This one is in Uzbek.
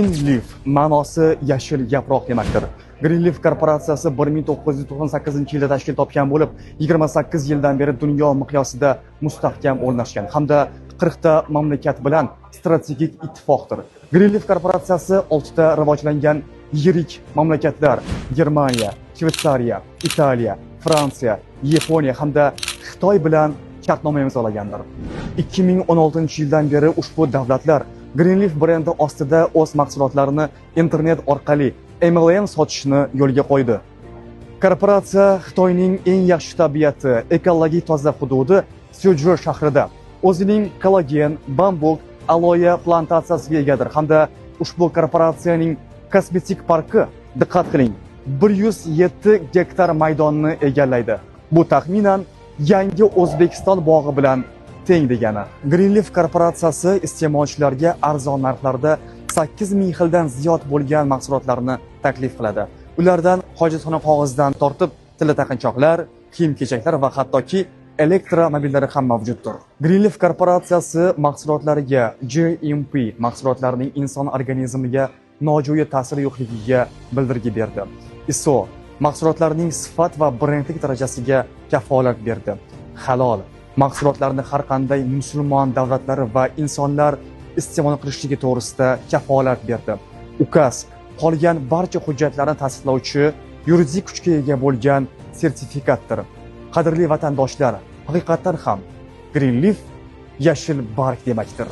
Greenleaf ma'nosi yashil yaproq demakdir. Greenleaf korporatsiyasi 1998-yilda tashkil topgan bo'lib, 28 yildan beri dunyo miqyosida mustahkam o'rnashgan hamda 40 ta mamlakat bilan strategik ittifoqdir. Greenleaf korporatsiyasi 6 ta rivojlangan yirik mamlakatlar Germaniya, Shveysariya, Italiya, Fransiya, Yaponiya hamda Xitoy bilan shartnoma imzolagandir. 2016-yildan beri ushbu davlatlar Greenleaf brendi ostida o'z mahsulotlarini internet orqali MLM sotishni yo'lga qo'ydi. Korporatsiya Xitoyning eng yaxshi tabiati, ekologik toza hududi Suzhou shahrida o'zining kollagen, bambuk, aloe plantatsiyasiga egadir hamda ushbu korporatsiyaning kosmetik parki, diqqat qiling, 107 gektar maydonni egallaydi. Bu taxminan yangi O'zbekiston bog'i bilan teng degani. Greenleaf korporatsiyasi iste'molchilarga arzon narxlarda 8000 xildan ziyod bo'lgan mahsulotlarni taklif qiladi. Ulardan hojatxona qog'ozidan tortib tilla taqinchoqlar, kiyim-kechaklar va hattoki elektromobillari ham mavjuddir. Greenleaf korporatsiyasi mahsulotlariga GMP mahsulotlarning inson organizmiga nojo'ya ta'siri yo'qligiga bildirgi berdi. ISO mahsulotlarning sifat va brendlik darajasiga kafolat berdi. Halol mahsulotlarni har qanday musulmon davlatlari va insonlar iste'mol qilishligi to'g'risida kafolat berdi. UKAS qolgan barcha hujjatlarni tasdiqlovchi yuridik kuchga ega bo'lgan sertifikatdir. Qadrli vatandoshlar, haqiqatan ham Greenleaf yashil barg demakdir.